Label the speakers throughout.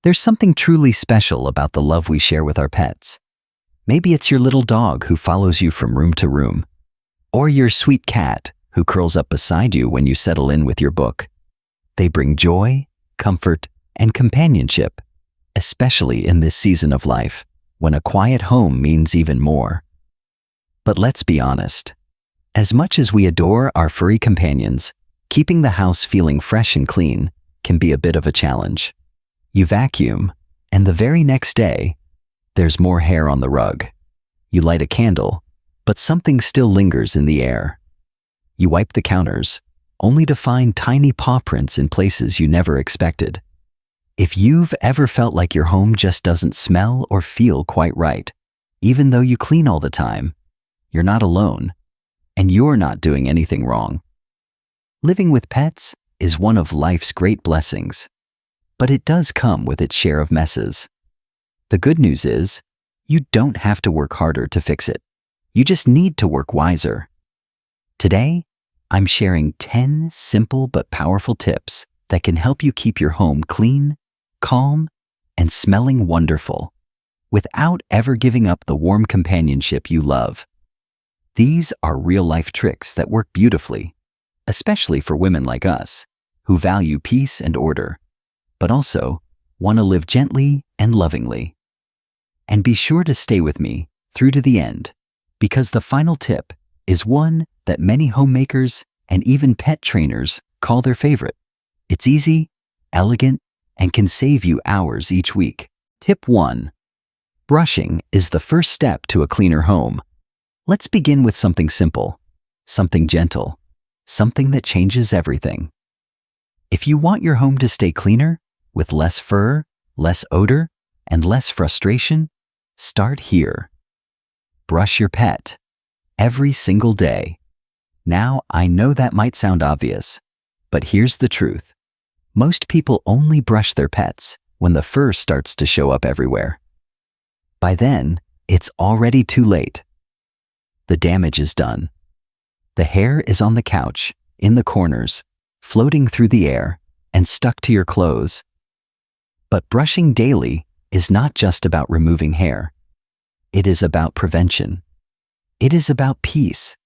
Speaker 1: There's something truly special about the love we share with our pets. Maybe it's your little dog who follows you from room to room, or your sweet cat who curls up beside you when you settle in with your book. They bring joy, comfort, and companionship, especially in this season of life, when a quiet home means even more. But let's be honest. As much as we adore our furry companions, keeping the house feeling fresh and clean can be a bit of a challenge. You vacuum, and the very next day, there's more hair on the rug. You light a candle, but something still lingers in the air. You wipe the counters, only to find tiny paw prints in places you never expected. If you've ever felt like your home just doesn't smell or feel quite right, even though you clean all the time, you're not alone, and you're not doing anything wrong. Living with pets is one of life's great blessings, but it does come with its share of messes. The good news is, you don't have to work harder to fix it. You just need to work wiser. Today, I'm sharing 10 simple but powerful tips that can help you keep your home clean, calm, and smelling wonderful, without ever giving up the warm companionship you love. These are real-life tricks that work beautifully, especially for women like us, who value peace and order, but also want to live gently and lovingly. And be sure to stay with me through to the end, because the final tip is one that many homemakers and even pet trainers call their favorite. It's easy, elegant, and can save you hours each week. Tip 1. Brushing is the first step to a cleaner home. Let's begin with something simple, something gentle, something that changes everything. If you want your home to stay cleaner, with less fur, less odor, and less frustration, start here. Brush your pet every single day. Now, I know that might sound obvious, but here's the truth. Most people only brush their pets when the fur starts to show up everywhere. By then, it's already too late. The damage is done. The hair is on the couch, in the corners, floating through the air, and stuck to your clothes. But brushing daily is not just about removing hair. It is about prevention. It is about peace.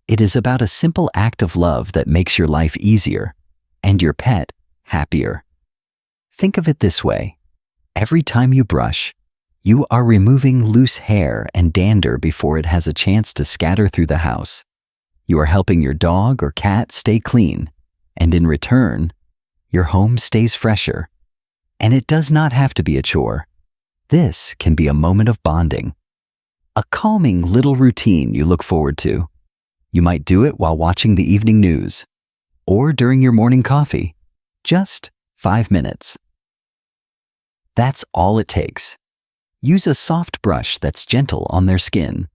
Speaker 1: It is about a simple act of love that makes your life easier and your pet happier. Think of it this way. Every time you brush, you are removing loose hair and dander before it has a chance to scatter through the house. You are helping your dog or cat stay clean, and in return, your home stays fresher. And it does not have to be a chore. This can be a moment of bonding, a calming little routine you look forward to. You might do it while watching the evening news, or during your morning coffee. Just 5 minutes. That's all it takes. Use a soft brush that's gentle on their skin.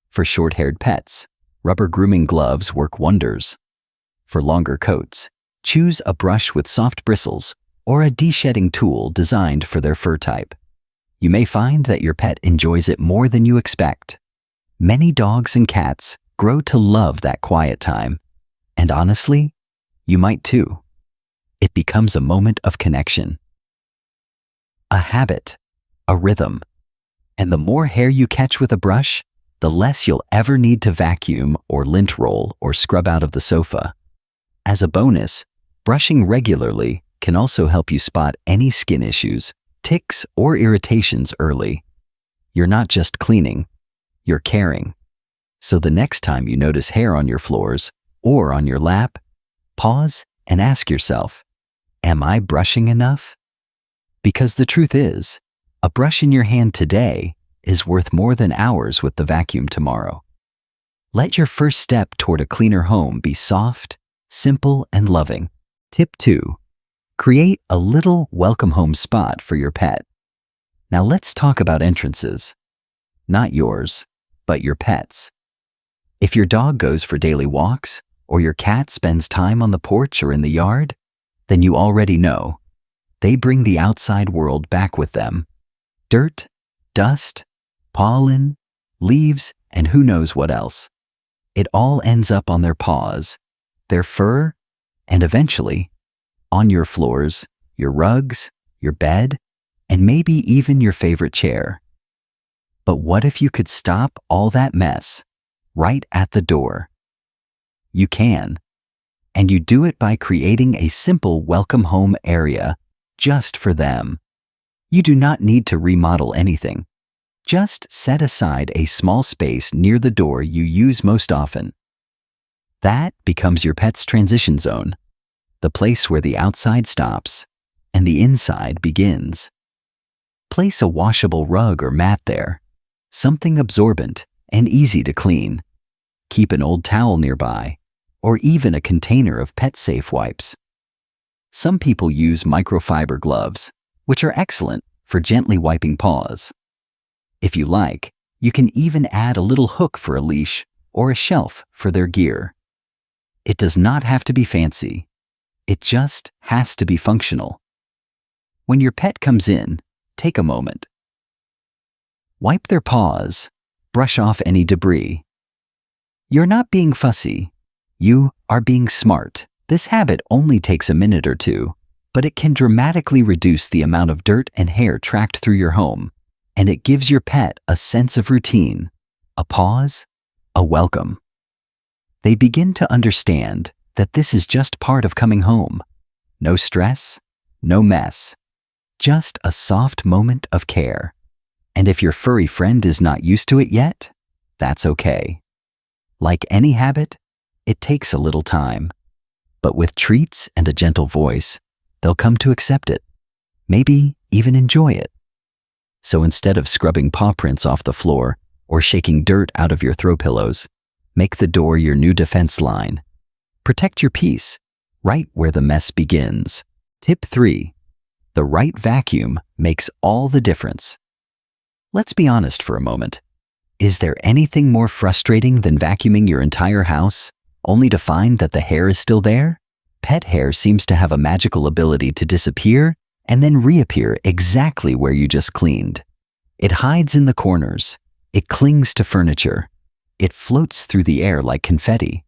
Speaker 1: For short-haired pets, rubber grooming gloves work wonders. For longer coats, choose a brush with soft bristles or a de-shedding tool designed for their fur type. You may find that your pet enjoys it more than you expect. Many dogs and cats grow to love that quiet time, and honestly, you might too. It becomes a moment of connection, a habit, a rhythm. And the more hair you catch with a brush, the less you'll ever need to vacuum or lint roll or scrub out of the sofa. As a bonus, brushing regularly can also help you spot any skin issues, ticks, or irritations early. You're not just cleaning, you're caring. So the next time you notice hair on your floors or on your lap, pause and ask yourself, am I brushing enough? Because the truth is, a brush in your hand today is worth more than hours with the vacuum tomorrow. Let your first step toward a cleaner home be soft, simple, and loving. Tip 2. Create a little welcome home spot for your pet. Now let's talk about entrances. Not yours, but your pet's. If your dog goes for daily walks, or your cat spends time on the porch or in the yard, then you already know. They bring the outside world back with them. Dirt, dust, pollen, leaves, and who knows what else. It all ends up on their paws, their fur, and eventually, on your floors, your rugs, your bed, and maybe even your favorite chair. But what if you could stop all that mess right at the door? You can. And you do it by creating a simple welcome home area just for them. You do not need to remodel anything. Just set aside a small space near the door you use most often. That becomes your pet's transition zone, the place where the outside stops and the inside begins. Place a washable rug or mat there, something absorbent and easy to clean. Keep an old towel nearby, or even a container of pet-safe wipes. Some people use microfiber gloves, which are excellent for gently wiping paws. If you like, you can even add a little hook for a leash or a shelf for their gear. It does not have to be fancy. It just has to be functional. When your pet comes in, take a moment. Wipe their paws, brush off any debris. You're not being fussy. You are being smart. This habit only takes a minute or two, but it can dramatically reduce the amount of dirt and hair tracked through your home, and it gives your pet a sense of routine, a pause, a welcome. They begin to understand that this is just part of coming home. No stress, no mess, just a soft moment of care. And if your furry friend is not used to it yet, that's okay. Like any habit, it takes a little time, but with treats and a gentle voice, they'll come to accept it, maybe even enjoy it. So instead of scrubbing paw prints off the floor or shaking dirt out of your throw pillows, make the door your new defense line. Protect your peace, right where the mess begins. Tip 3. The right vacuum makes all the difference. Let's be honest for a moment. Is there anything more frustrating than vacuuming your entire house, only to find that the hair is still there? Pet hair seems to have a magical ability to disappear and then reappear exactly where you just cleaned. It hides in the corners. It clings to furniture. It floats through the air like confetti.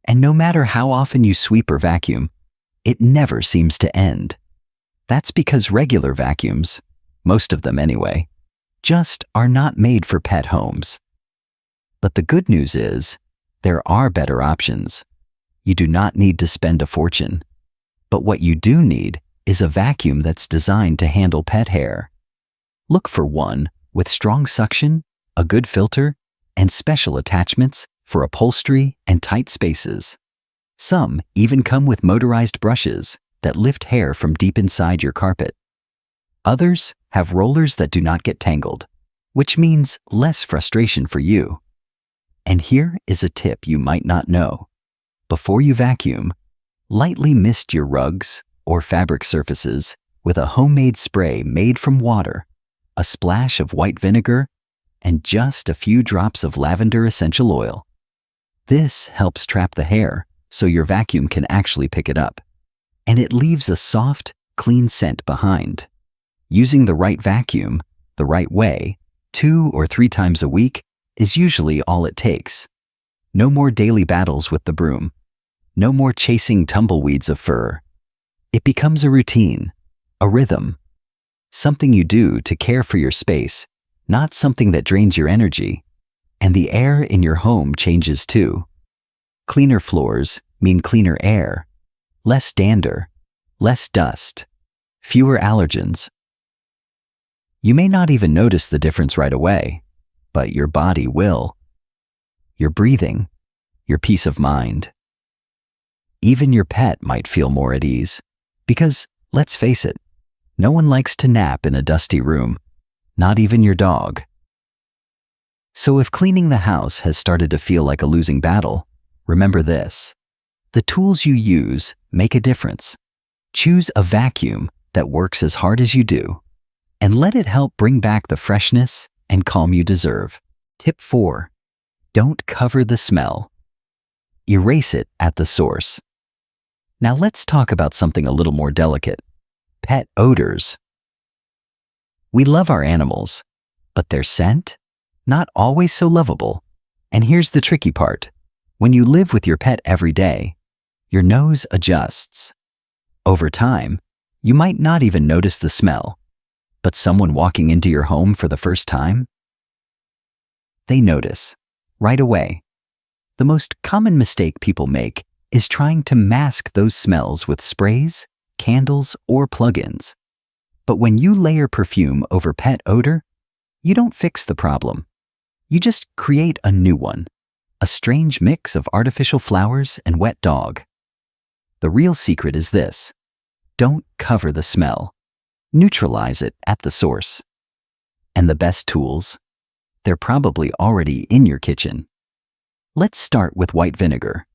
Speaker 1: And no matter how often you sweep or vacuum, it never seems to end. That's because regular vacuums, most of them anyway, just are not made for pet homes. But the good news is, there are better options. You do not need to spend a fortune. But what you do need is a vacuum that's designed to handle pet hair. Look for one with strong suction, a good filter, and special attachments for upholstery and tight spaces. Some even come with motorized brushes that lift hair from deep inside your carpet. Others have rollers that do not get tangled, which means less frustration for you. And here is a tip you might not know. Before you vacuum, lightly mist your rugs or fabric surfaces with a homemade spray made from water, a splash of white vinegar, and just a few drops of lavender essential oil. This helps trap the hair so your vacuum can actually pick it up, and it leaves a soft, clean scent behind. Using the right vacuum, the right way, 2 or 3 times a week is usually all it takes. No more daily battles with the broom. No more chasing tumbleweeds of fur. It becomes a routine, a rhythm, something you do to care for your space, not something that drains your energy. And the air in your home changes too. Cleaner floors mean cleaner air, less dander, less dust, fewer allergens. You may not even notice the difference right away, but your body will. Your breathing, your peace of mind. Even your pet might feel more at ease, because, let's face it, no one likes to nap in a dusty room, not even your dog. So if cleaning the house has started to feel like a losing battle, remember this. The tools you use make a difference. Choose a vacuum that works as hard as you do, and let it help bring back the freshness and calm you deserve. Tip 4. Don't cover the smell. Erase it at the source. Now let's talk about something a little more delicate. Pet odors. We love our animals, but their scent? Not always so lovable. And here's the tricky part. When you live with your pet every day, your nose adjusts. Over time, you might not even notice the smell. but someone walking into your home for the first time? They notice right away. The most common mistake people make is trying to mask those smells with sprays, candles, or plug-ins. But when you layer perfume over pet odor, you don't fix the problem. You just create a new one, a strange mix of artificial flowers and wet dog. The real secret is this: don't cover the smell. Neutralize it at the source. And the best tools? They're probably already in your kitchen. Let's start with white vinegar.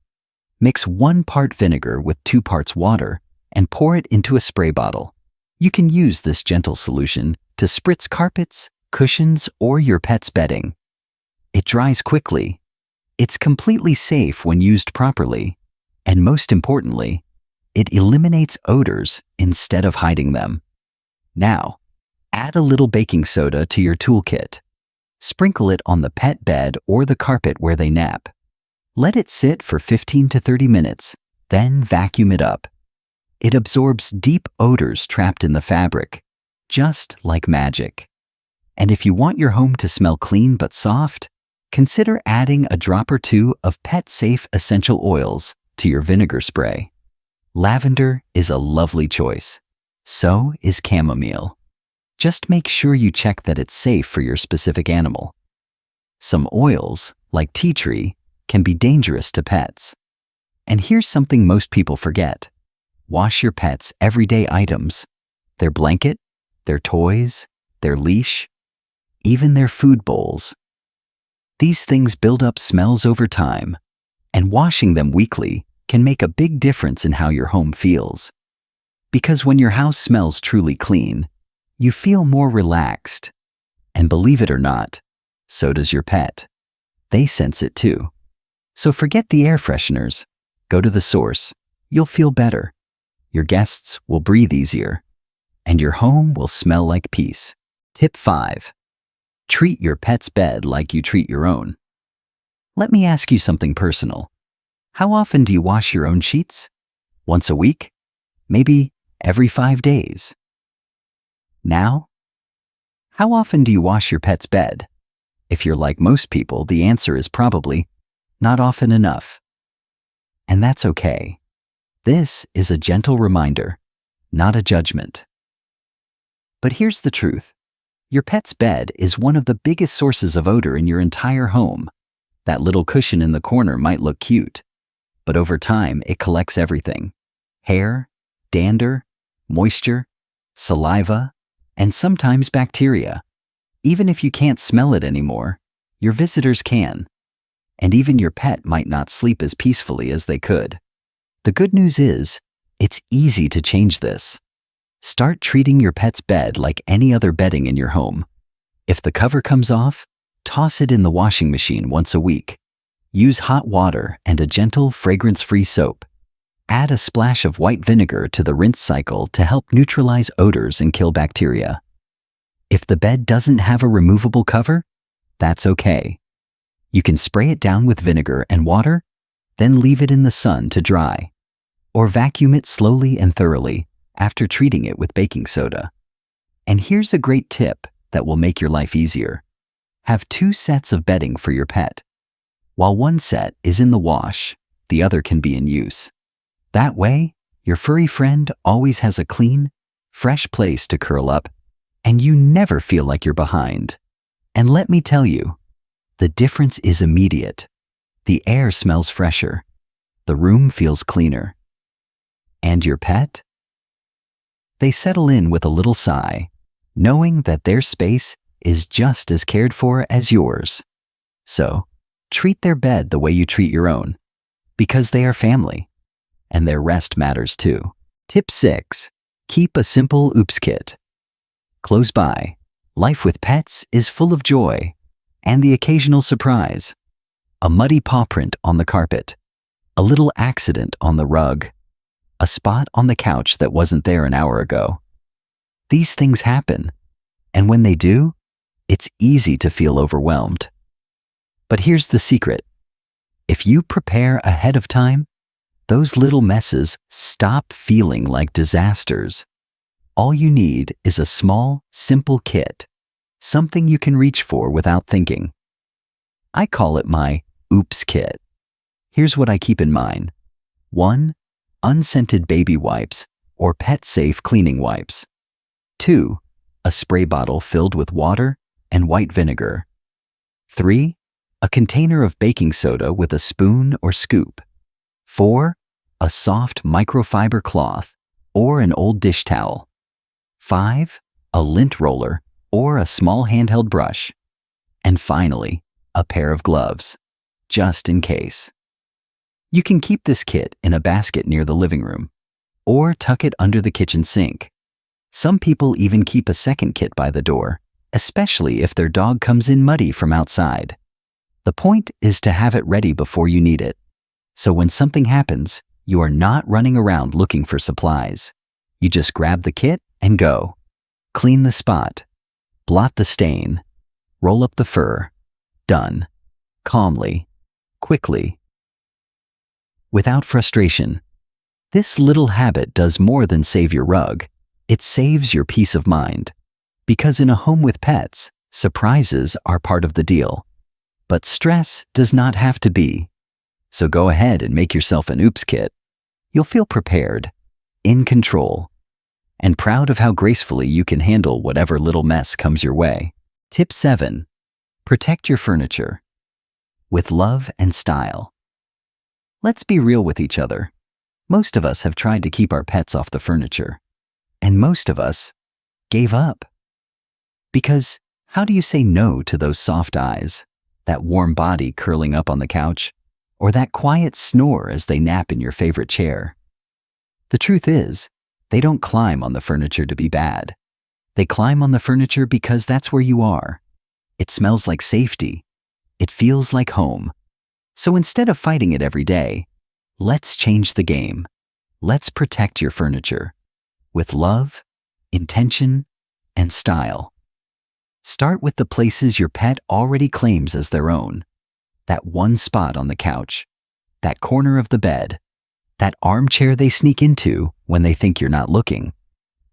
Speaker 1: Mix 1 part vinegar with 2 parts water and pour it into a spray bottle. You can use this gentle solution to spritz carpets, cushions, or your pet's bedding. It dries quickly. It's completely safe when used properly. And most importantly, it eliminates odors instead of hiding them. Now, add a little baking soda to your toolkit. Sprinkle it on the pet bed or the carpet where they nap. Let it sit for 15 to 30 minutes, then vacuum it up. It absorbs deep odors trapped in the fabric, just like magic. And if you want your home to smell clean but soft, consider adding a drop or 2 of pet-safe essential oils to your vinegar spray. Lavender is a lovely choice. So is chamomile. Just make sure you check that it's safe for your specific animal. Some oils, like tea tree, can be dangerous to pets. And here's something most people forget. Wash your pet's everyday items: their blanket, their toys, their leash, even their food bowls. These things build up smells over time, and washing them weekly can make a big difference in how your home feels. Because when your house smells truly clean, you feel more relaxed. And believe it or not, so does your pet. They sense it too. So forget the air fresheners. Go to the source. You'll feel better. Your guests will breathe easier. And your home will smell like peace. Tip 5. Treat your pet's bed like you treat your own. Let me ask you something personal. How often do you wash your own sheets? Once a week? Maybe every 5 days? Now? How often do you wash your pet's bed? If you're like most people, the answer is probably not often enough. And that's okay. This is a gentle reminder, not a judgment. But here's the truth. Your pet's bed is one of the biggest sources of odor in your entire home. That little cushion in the corner might look cute, but over time it collects everything: hair, dander, moisture, saliva, and sometimes bacteria. Even if you can't smell it anymore, your visitors can. And even your pet might not sleep as peacefully as they could. The good news is, it's easy to change this. Start treating your pet's bed like any other bedding in your home. If the cover comes off, toss it in the washing machine once a week. Use hot water and a gentle, fragrance-free soap. Add a splash of white vinegar to the rinse cycle to help neutralize odors and kill bacteria. If the bed doesn't have a removable cover, that's okay. You can spray it down with vinegar and water, then leave it in the sun to dry. Or vacuum it slowly and thoroughly after treating it with baking soda. And here's a great tip that will make your life easier. Have 2 sets of bedding for your pet. While one set is in the wash, the other can be in use. That way, your furry friend always has a clean, fresh place to curl up, and you never feel like you're behind. And let me tell you, the difference is immediate. The air smells fresher. The room feels cleaner. And your pet? They settle in with a little sigh, knowing that their space is just as cared for as yours. So, treat their bed the way you treat your own, because they are family, and their rest matters too. Tip 6. Keep a simple oops kit. Close by, life with pets is full of joy and the occasional surprise. A muddy paw print on the carpet, a little accident on the rug, a spot on the couch that wasn't there an hour ago. These things happen, and when they do, it's easy to feel overwhelmed. But here's the secret. If you prepare ahead of time, those little messes stop feeling like disasters. All you need is a small, simple kit, something you can reach for without thinking. I call it my Oops kit. Here's what I keep in mind. 1. Unscented baby wipes or pet-safe cleaning wipes. 2. A spray bottle filled with water and white vinegar. 3. A container of baking soda with a spoon or scoop. 4. A soft microfiber cloth or an old dish towel. 5. A lint roller or a small handheld brush. And finally, a pair of gloves, just in case. You can keep this kit in a basket near the living room, or tuck it under the kitchen sink. Some people even keep a second kit by the door, especially if their dog comes in muddy from outside. The point is to have it ready before you need it. So when something happens, you are not running around looking for supplies. You just grab the kit and go. Clean the spot. Blot the stain. Roll up the fur. Done. Calmly. Quickly. Without frustration. This little habit does more than save your rug. It saves your peace of mind. Because in a home with pets, surprises are part of the deal. But stress does not have to be. So go ahead and make yourself an Oops kit. You'll feel prepared, in control, and proud of how gracefully you can handle whatever little mess comes your way. Tip 7. Protect your furniture. With love and style. Let's be real with each other. Most of us have tried to keep our pets off the furniture. And most of us gave up. Because how do you say no to those soft eyes, that warm body curling up on the couch, or that quiet snore as they nap in your favorite chair? The truth is, they don't climb on the furniture to be bad. They climb on the furniture because that's where you are. It smells like safety. It feels like home. So instead of fighting it every day, let's change the game. Let's protect your furniture with love, intention, and style. Start with the places your pet already claims as their own. That one spot on the couch, that corner of the bed, that armchair they sneak into when they think you're not looking.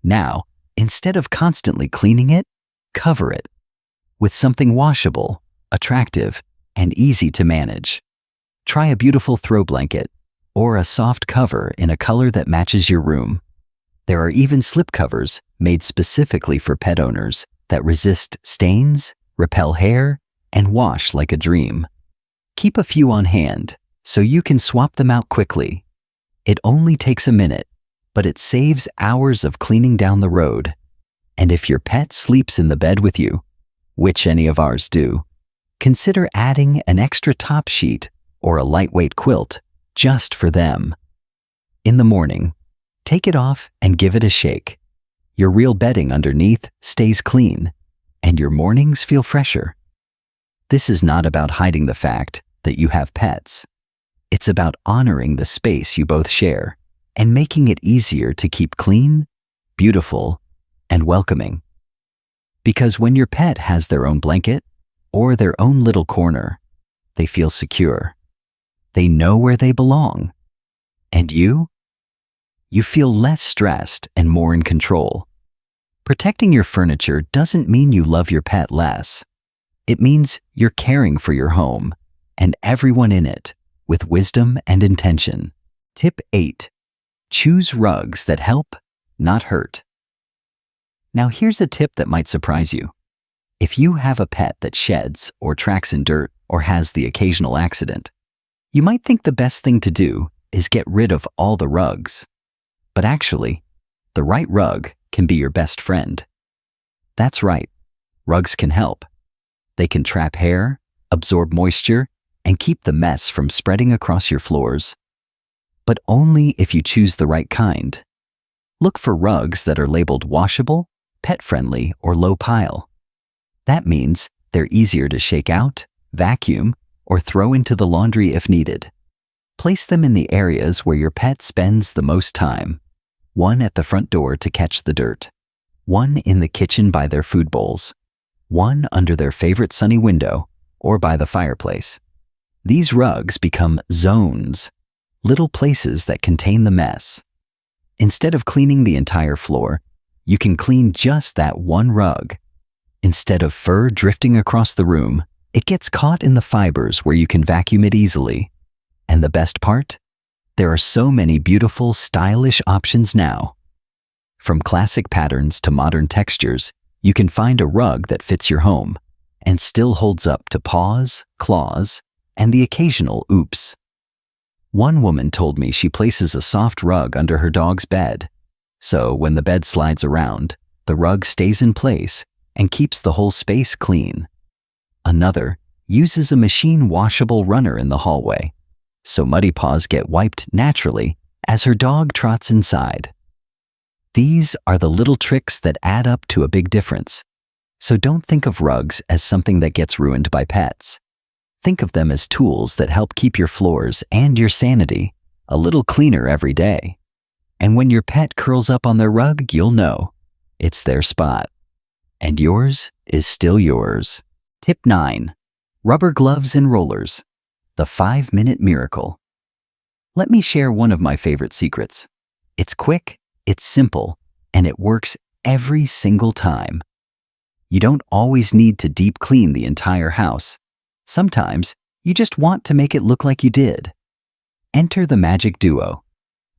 Speaker 1: Now, instead of constantly cleaning it, cover it with something washable, attractive, and easy to manage. Try a beautiful throw blanket or a soft cover in a color that matches your room. There are even slipcovers made specifically for pet owners that resist stains, repel hair, and wash like a dream. Keep a few on hand so you can swap them out quickly. It only takes a minute, but it saves hours of cleaning down the road. And if your pet sleeps in the bed with you, which any of ours do, consider adding an extra top sheet or a lightweight quilt just for them. In the morning, take it off and give it a shake. Your real bedding underneath stays clean, and your mornings feel fresher. This is not about hiding the fact that you have pets. It's about honoring the space you both share and making it easier to keep clean, beautiful, and welcoming. Because when your pet has their own blanket or their own little corner, they feel secure. They know where they belong. And you? You feel less stressed and more in control. Protecting your furniture doesn't mean you love your pet less. It means you're caring for your home and everyone in it with wisdom and intention. Tip 8. Choose rugs that help, not hurt. Now here's a tip that might surprise you. If you have a pet that sheds or tracks in dirt or has the occasional accident, you might think the best thing to do is get rid of all the rugs. But actually, the right rug can be your best friend. That's right, rugs can help. They can trap hair, absorb moisture, and keep the mess from spreading across your floors. But only if you choose the right kind. Look for rugs that are labeled washable, pet-friendly, or low pile. That means they're easier to shake out, vacuum, or throw into the laundry if needed. Place them in the areas where your pet spends the most time. One at the front door to catch the dirt. One in the kitchen by their food bowls. One under their favorite sunny window or by the fireplace. These rugs become zones, little places that contain the mess. Instead of cleaning the entire floor, you can clean just that one rug. Instead of fur drifting across the room, it gets caught in the fibers where you can vacuum it easily. And the best part? There are so many beautiful, stylish options now. From classic patterns to modern textures, you can find a rug that fits your home and still holds up to paws, claws, and the occasional oops. One woman told me she places a soft rug under her dog's bed, so when the bed slides around, the rug stays in place and keeps the whole space clean. Another uses a machine washable runner in the hallway, so muddy paws get wiped naturally as her dog trots inside. These are the little tricks that add up to a big difference. So don't think of rugs as something that gets ruined by pets. Think of them as tools that help keep your floors and your sanity a little cleaner every day. And when your pet curls up on their rug, you'll know it's their spot. And yours is still yours. Tip 9. Rubber gloves and rollers. The 5-minute miracle. Let me share one of my favorite secrets. It's quick, it's simple, and it works every single time. You don't always need to deep clean the entire house. Sometimes you just want to make it look like you did. Enter the magic duo: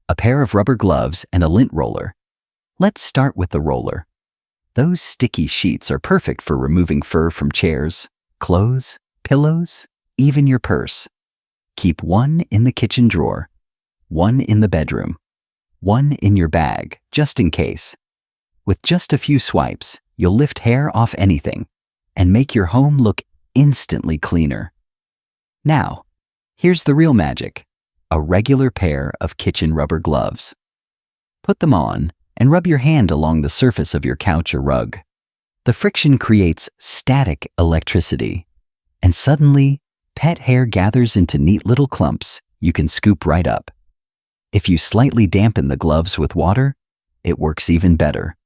Speaker 1: a pair of rubber gloves and a lint roller. Let's start with the roller. Those sticky sheets are perfect for removing fur from chairs, clothes, pillows, even your purse. Keep one in the kitchen drawer, one in the bedroom, one in your bag, just in case. With just a few swipes, you'll lift hair off anything and make your home look instantly cleaner. Now, here's the real magic: a regular pair of kitchen rubber gloves. Put them on and rub your hand along the surface of your couch or rug. The friction creates static electricity, and suddenly, pet hair gathers into neat little clumps you can scoop right up. If you slightly dampen the gloves with water, it works even better.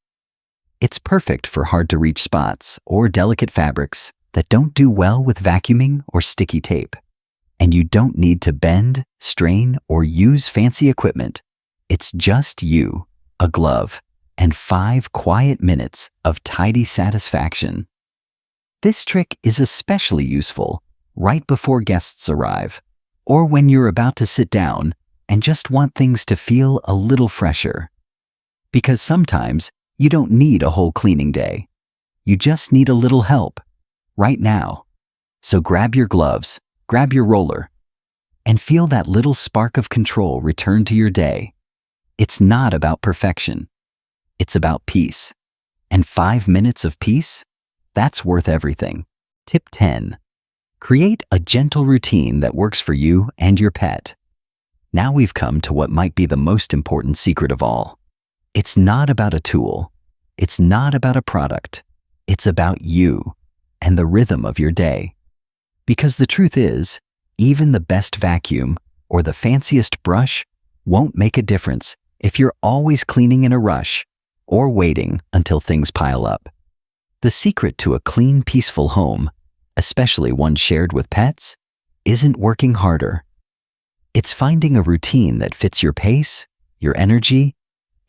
Speaker 1: It's perfect for hard-to-reach spots or delicate fabrics that don't do well with vacuuming or sticky tape. And you don't need to bend, strain, or use fancy equipment. It's just you, a glove, and 5 quiet minutes of tidy satisfaction. This trick is especially useful right before guests arrive, or when you're about to sit down and just want things to feel a little fresher. Because sometimes you don't need a whole cleaning day. You just need a little help, right now. So grab your gloves, grab your roller, and feel that little spark of control return to your day. It's not about perfection. It's about peace. And 5 minutes of peace? That's worth everything. Tip 10. Create a gentle routine that works for you and your pet. Now we've come to what might be the most important secret of all. It's not about a tool. It's not about a product. It's about you and the rhythm of your day. Because the truth is, even the best vacuum or the fanciest brush won't make a difference if you're always cleaning in a rush or waiting until things pile up. The secret to a clean, peaceful home, especially one shared with pets, isn't working harder. It's finding a routine that fits your pace, your energy,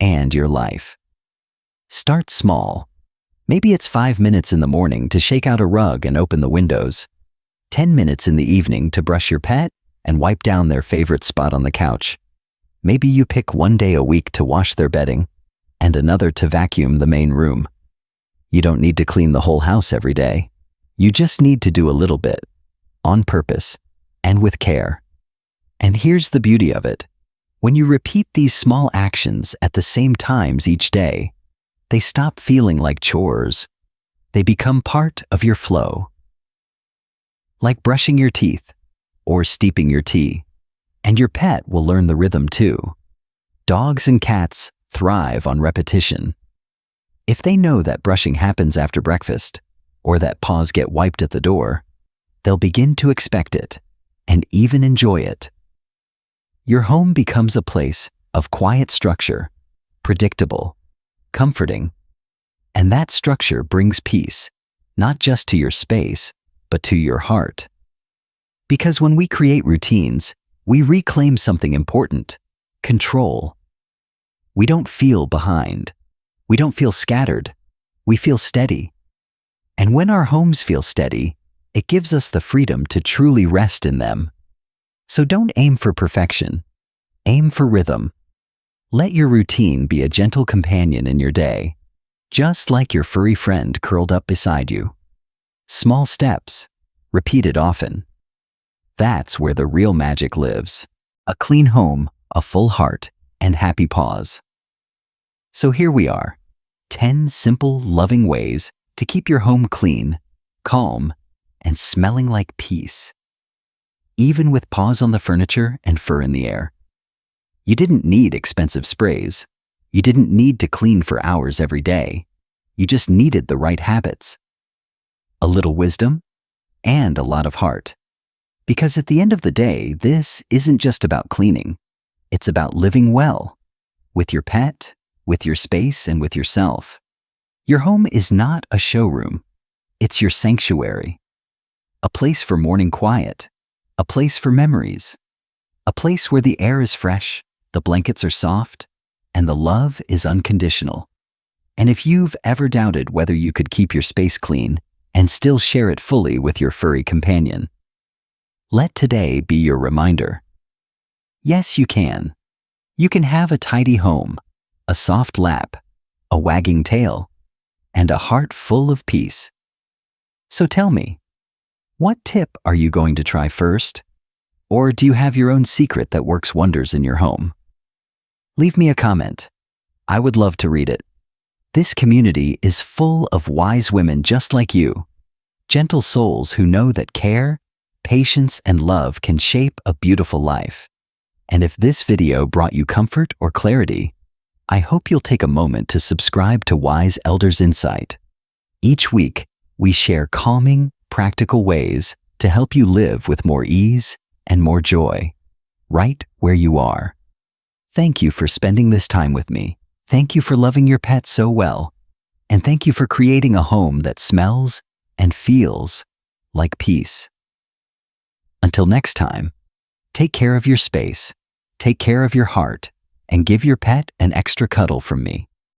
Speaker 1: and your life. Start small. Maybe it's 5 minutes in the morning to shake out a rug and open the windows, 10 minutes in the evening to brush your pet and wipe down their favorite spot on the couch. Maybe you pick one day a week to wash their bedding and another to vacuum the main room. You don't need to clean the whole house every day. You just need to do a little bit, on purpose, and with care. And here's the beauty of it. When you repeat these small actions at the same times each day, they stop feeling like chores. They become part of your flow. Like brushing your teeth or steeping your tea. And your pet will learn the rhythm too. Dogs and cats thrive on repetition. If they know that brushing happens after breakfast, or that paws get wiped at the door, they'll begin to expect it and even enjoy it. Your home becomes a place of quiet structure, predictable, comforting, and that structure brings peace, not just to your space, but to your heart. Because when we create routines, we reclaim something important: control. We don't feel behind. We don't feel scattered. We feel steady. And when our homes feel steady, it gives us the freedom to truly rest in them. So don't aim for perfection. Aim for rhythm. Let your routine be a gentle companion in your day, just like your furry friend curled up beside you. Small steps, repeated often. That's where the real magic lives. A clean home, a full heart, and happy paws. So here we are, 10 simple, loving ways to keep your home clean, calm, and smelling like peace. Even with paws on the furniture and fur in the air. You didn't need expensive sprays. You didn't need to clean for hours every day. You just needed the right habits. A little wisdom and a lot of heart. Because at the end of the day, this isn't just about cleaning. It's about living well. With your pet, with your space, and with yourself. Your home is not a showroom. It's your sanctuary. A place for morning quiet. A place for memories. A place where the air is fresh, the blankets are soft, and the love is unconditional. And if you've ever doubted whether you could keep your space clean and still share it fully with your furry companion, let today be your reminder. Yes, you can. You can have a tidy home, a soft lap, a wagging tail, and a heart full of peace. So tell me, what tip are you going to try first? Or do you have your own secret that works wonders in your home? Leave me a comment. I would love to read it. This community is full of wise women just like you, gentle souls who know that care, patience, and love can shape a beautiful life. And if this video brought you comfort or clarity, I hope you'll take a moment to subscribe to Wise Elders Insight. Each week, we share calming, practical ways to help you live with more ease and more joy, right where you are. Thank you for spending this time with me. Thank you for loving your pet so well. And thank you for creating a home that smells and feels like peace. Until next time, take care of your space, take care of your heart, and give your pet an extra cuddle from me.